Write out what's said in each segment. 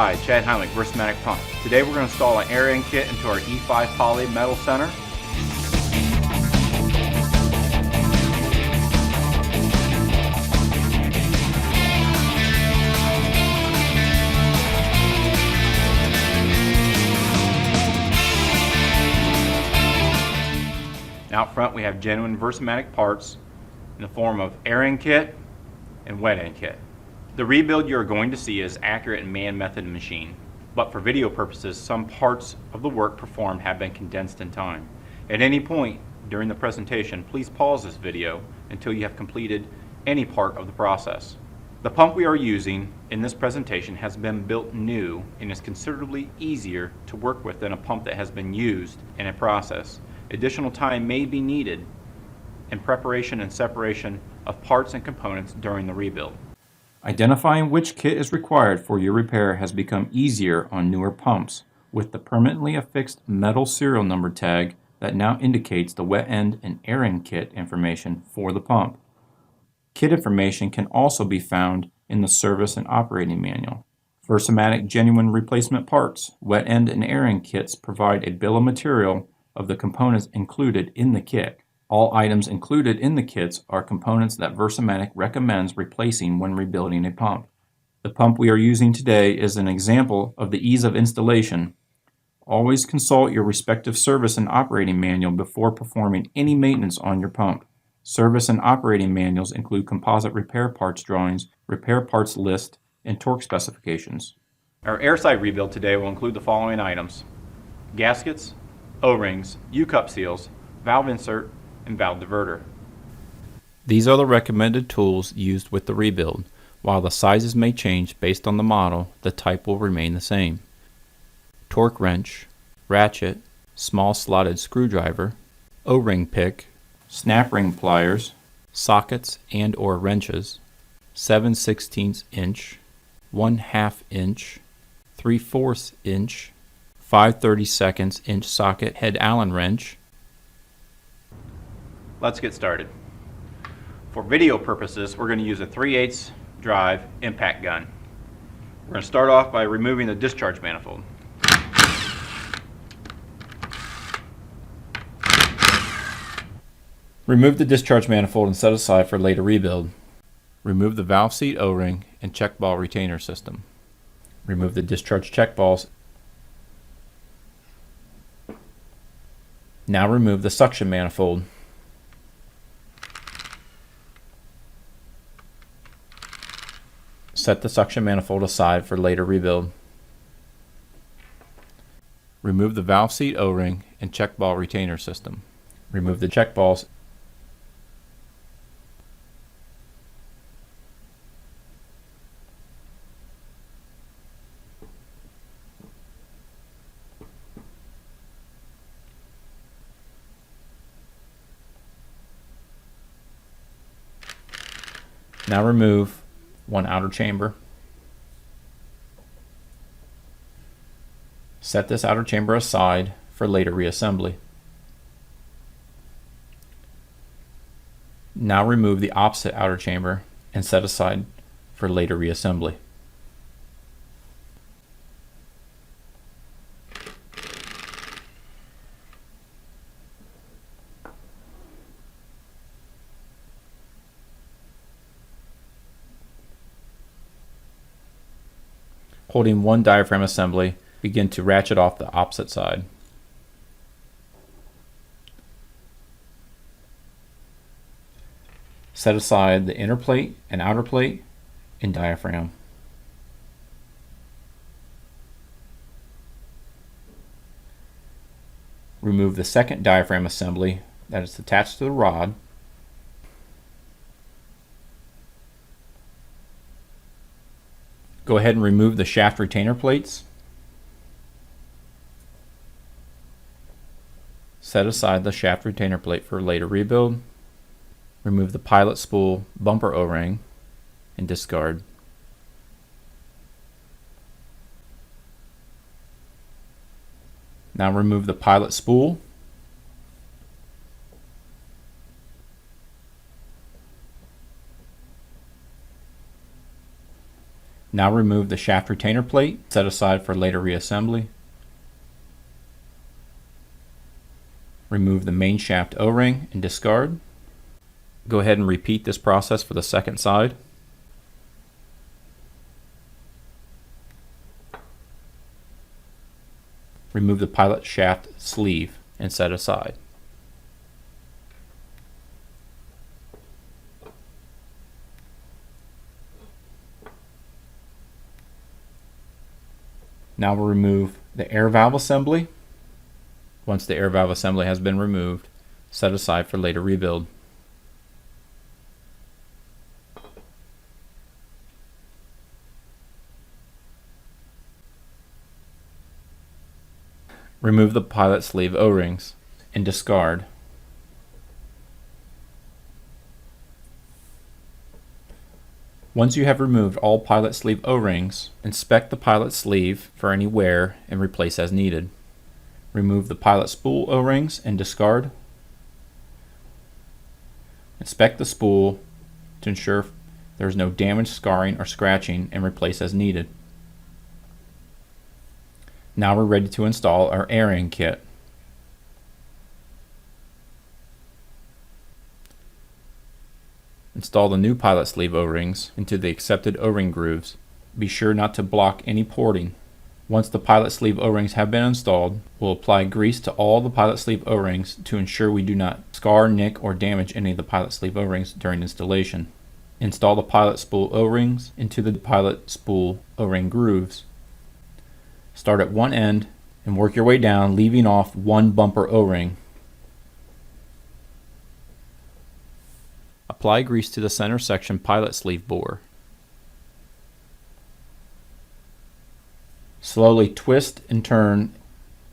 Hi, Chad Heimlich, Versamatic Pump. Today we're going to install an air end kit into our E5 poly metal center. Out front we have genuine Versamatic parts in the form of air end kit and wet end kit. The rebuild you're going to see is accurate and man method machine, but for video purposes some parts of the work performed have been condensed in time. At any point during the presentation, please pause this video until you have completed any part of the process. The pump we are using in this presentation has been built new and is considerably easier to work with than a pump that has been used in a process. Additional time may be needed in preparation and separation of parts and components during the rebuild. Identifying which kit is required for your repair has become easier on newer pumps with the permanently affixed metal serial number tag that now indicates the wet end and air end kit information for the pump. Kit information can also be found in the service and operating manual. Versamatic genuine replacement parts, wet end and air end kits provide a bill of material of the components included in the kit. All items included in the kits are components that Versamatic recommends replacing when rebuilding a pump. The pump we are using today is an example of the ease of installation. Always consult your respective service and operating manual before performing any maintenance on your pump. Service and operating manuals include composite repair parts drawings, repair parts list, and torque specifications. Our airside rebuild today will include the following items: gaskets, O-rings, U-cup seals, valve insert, and valve diverter. These are the recommended tools used with the rebuild. While the sizes may change based on the model, the type will remain the same. Torque wrench, ratchet, small slotted screwdriver, O-ring pick, snap ring pliers, sockets and or wrenches, 7/16 inch, 1/2 inch, 3/4 inch, 5/32 inch socket head Allen wrench. Let's get started. For video purposes, we're going to use a 3/8 drive impact gun. We're going to start off by removing the discharge manifold. Remove the discharge manifold and set aside for later rebuild. Remove the valve seat O-ring and check ball retainer system. Remove the discharge check balls. Now remove the suction manifold. Set the suction manifold aside for later rebuild. Remove the valve seat O-ring and check ball retainer system. Remove the check balls. Now remove one outer chamber. Set this outer chamber aside for later reassembly. Now remove the opposite outer chamber and set aside for later reassembly. Holding one diaphragm assembly, begin to ratchet off the opposite side. Set aside the inner plate and outer plate and diaphragm. Remove the second diaphragm assembly that is attached to the rod. Go ahead and remove the shaft retainer plates. Set aside the shaft retainer plate for later rebuild. Remove the pilot spool bumper O-ring and discard. Now remove the pilot spool. Now remove the shaft retainer plate, set aside for later reassembly. Remove the main shaft O-ring and discard. Go ahead and repeat this process for the second side. Remove the pilot shaft sleeve and set aside. Now we'll remove the air valve assembly. Once the air valve assembly has been removed, set aside for later rebuild. Remove the pilot sleeve O-rings and discard. Once you have removed all pilot sleeve O-rings, inspect the pilot sleeve for any wear and replace as needed. Remove the pilot spool O-rings and discard. Inspect the spool to ensure there is no damage, scarring, or scratching and replace as needed. Now we're ready to install our airing kit. Install the new pilot sleeve O-rings into the accepted O-ring grooves. Be sure not to block any porting. Once the pilot sleeve O-rings have been installed, we'll apply grease to all the pilot sleeve O-rings to ensure we do not scar, nick, or damage any of the pilot sleeve O-rings during installation. Install the pilot spool O-rings into the pilot spool O-ring grooves. Start at one end and work your way down, leaving off one bumper O-ring. Apply grease to the center section pilot sleeve bore. Slowly twist and turn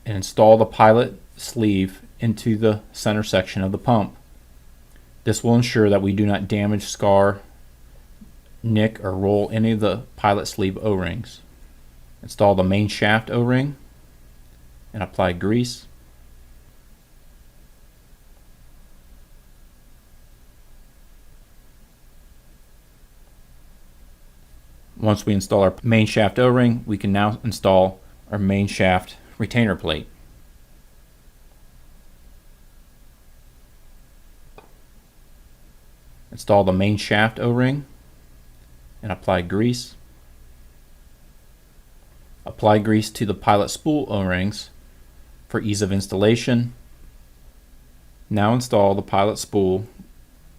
and install the pilot sleeve into the center section of the pump. This will ensure that we do not damage, scar, nick, or roll any of the pilot sleeve O-rings. Install the main shaft O-ring and apply grease. Once we install our main shaft O-ring, we can now install our main shaft retainer plate. Install the main shaft O-ring and apply grease. Apply grease to the pilot spool O-rings for ease of installation. Now install the pilot spool.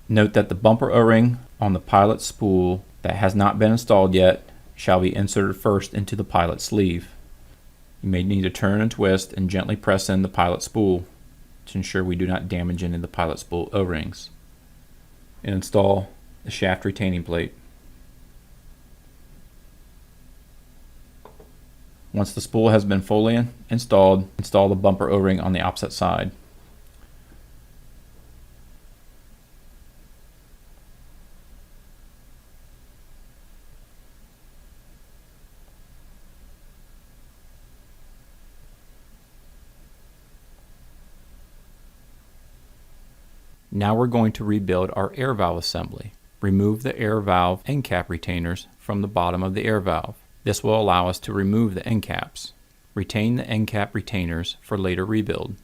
Note that the bumper O-ring on the pilot spool that has not been installed yet shall be inserted first into the pilot sleeve. You may need to turn and twist and gently press in the pilot spool to ensure we do not damage any of the pilot spool O-rings. And install the shaft retaining plate. Once the spool has been fully installed, install the bumper O-ring on the opposite side. Now we're going to rebuild our air valve assembly. Remove the air valve end cap retainers from the bottom of the air valve. This will allow us to remove the end caps. Retain the end cap retainers for later rebuild.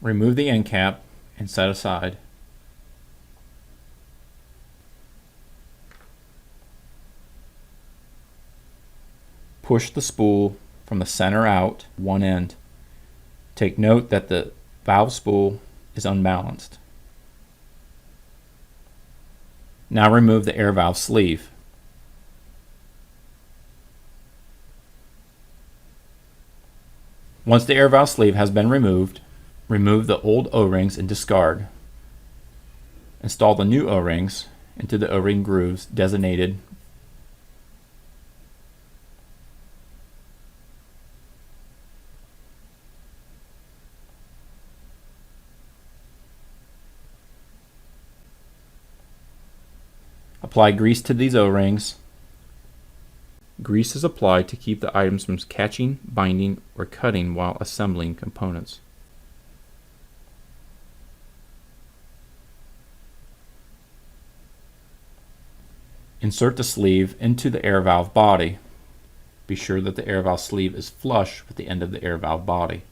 Remove the end cap and set aside. Push the spool from the center out one end. Take note that the valve spool is unbalanced. Now remove the air valve sleeve. Once the air valve sleeve has been removed, remove the old O-rings and discard. Install the new O-rings into the O-ring grooves designated. Apply grease to these O-rings. Grease is applied to keep the items from catching, binding, or cutting while assembling components. Insert the sleeve into the air valve body. Be sure that the air valve sleeve is flush with the end of the air valve body.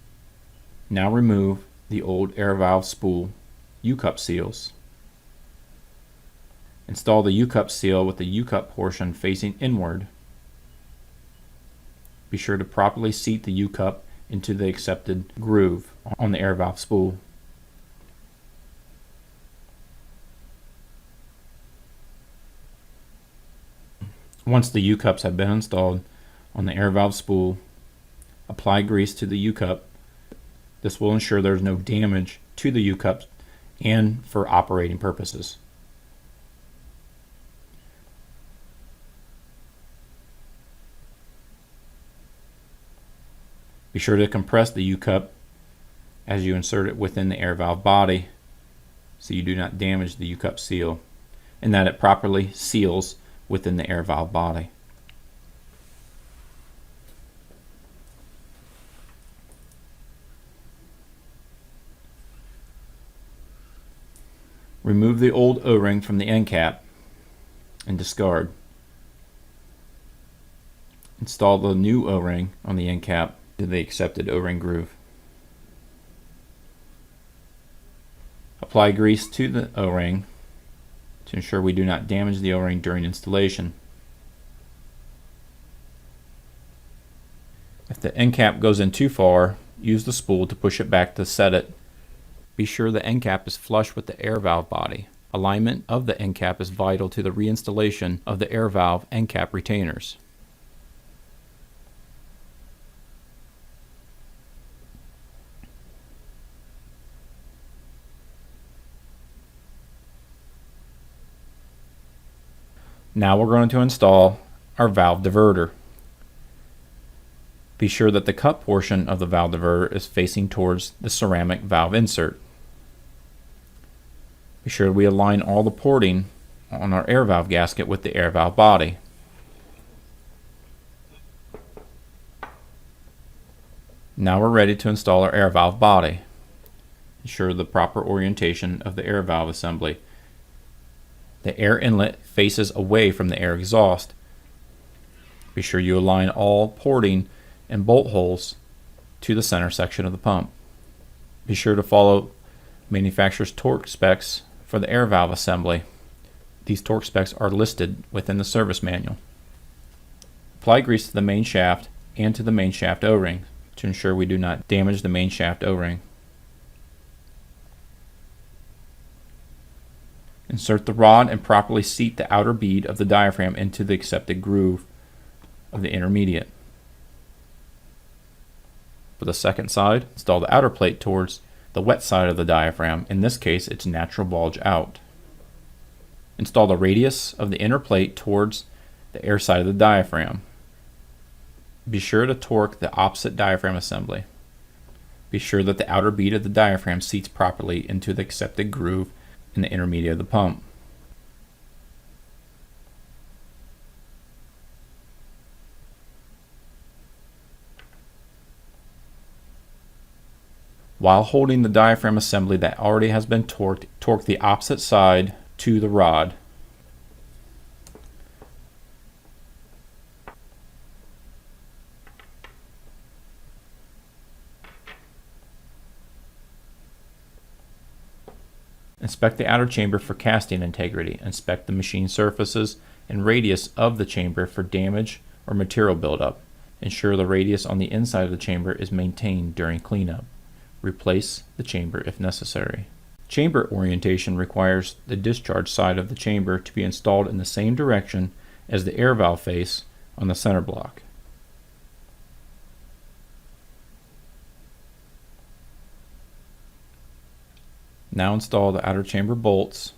Now remove the old air valve spool U-cup seals. Install the U-cup seal with the U-cup portion facing inward. Be sure to properly seat the U-cup into the accepted groove on the air valve spool. Once the U-cups have been installed on the air valve spool, apply grease to the U-cup. This will ensure there is no damage to the U-cups and for operating purposes. Be sure to compress the U-cup as you insert it within the air valve body so you do not damage the U-cup seal, and that it properly seals within the air valve body. Remove the old O-ring from the end cap and discard. Install the new O-ring on the end cap to the accepted O-ring groove. Apply grease to the O-ring to ensure we do not damage the O-ring during installation. If the end cap goes in too far, use the spool to push it back to set it. Be sure the end cap is flush with the air valve body. Alignment of the end cap is vital to the reinstallation of the air valve end cap retainers. Now we're going to install our valve diverter. Be sure that the cut portion of the valve diverter is facing towards the ceramic valve insert. Be sure we align all the porting on our air valve gasket with the air valve body. Now we're ready to install our air valve body. Ensure the proper orientation of the air valve assembly. The air inlet faces away from the air exhaust. Be sure you align all porting and bolt holes to the center section of the pump. Be sure to follow manufacturer's torque specs for the air valve assembly. These torque specs are listed within the service manual. Apply grease to the main shaft and to the main shaft O-ring to ensure we do not damage the main shaft O-ring. Insert the rod and properly seat the outer bead of the diaphragm into the accepted groove of the intermediate. For the second side, install the outer plate towards the wet side of the diaphragm. In this case, its natural bulge out. Install the radius of the inner plate towards the air side of the diaphragm. Be sure to torque the opposite diaphragm assembly. Be sure that the outer bead of the diaphragm seats properly into the accepted groove in the intermediate of the pump. While holding the diaphragm assembly that already has been torqued, torque the opposite side to the rod. Inspect the outer chamber for casting integrity. Inspect the machine surfaces and radius of the chamber for damage or material buildup. Ensure the radius on the inside of the chamber is maintained during cleanup. Replace the chamber if necessary. Chamber orientation requires the discharge side of the chamber to be installed in the same direction as the air valve face on the center block. Now install the outer chamber bolts.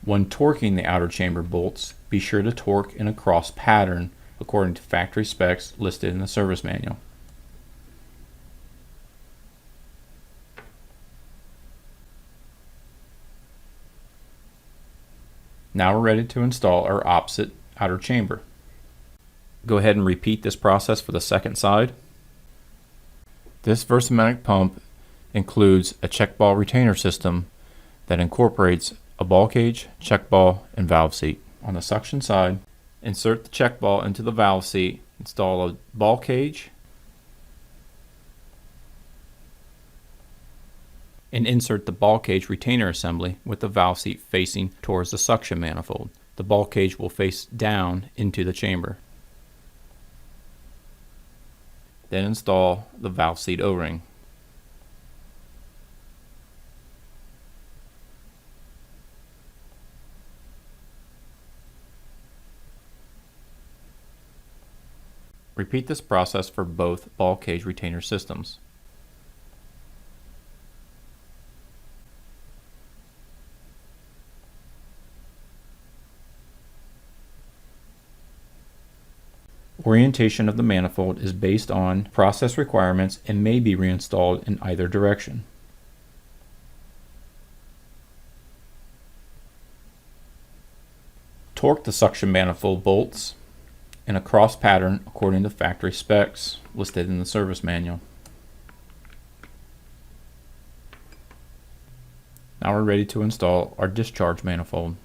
When torquing the outer chamber bolts, be sure to torque in a cross pattern according to factory specs listed in the service manual. Now we're ready to install our opposite outer chamber. Go ahead and repeat this process for the second side. This Versamatic pump includes a check ball retainer system that incorporates a ball cage, check ball, and valve seat. On the suction side, insert the check ball into the valve seat, install a ball cage, and insert the ball cage retainer assembly with the valve seat facing towards the suction manifold. The ball cage will face down into the chamber. Then install the valve seat O-ring. Repeat this process for both ball cage retainer systems. Orientation of the manifold is based on process requirements and may be reinstalled in either direction. Torque the suction manifold bolts in a cross pattern according to factory specs listed in the service manual. Now we're ready to install our discharge manifold.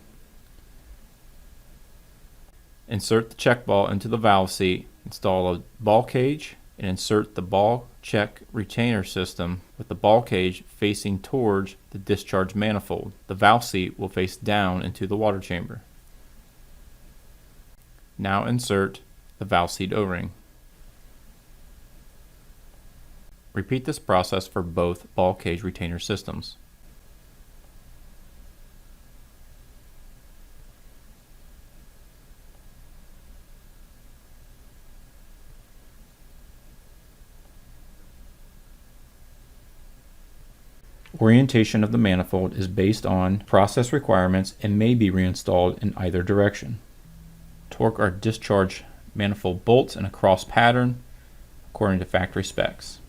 Insert the check ball into the valve seat, install a ball cage, and insert the ball check retainer system with the ball cage facing towards the discharge manifold. The valve seat will face down into the water chamber. Now insert the valve seat O-ring. Repeat this process for both ball cage retainer systems. Orientation of the manifold is based on process requirements and may be reinstalled in either direction. Torque our discharge manifold bolts in a cross pattern according to factory specs.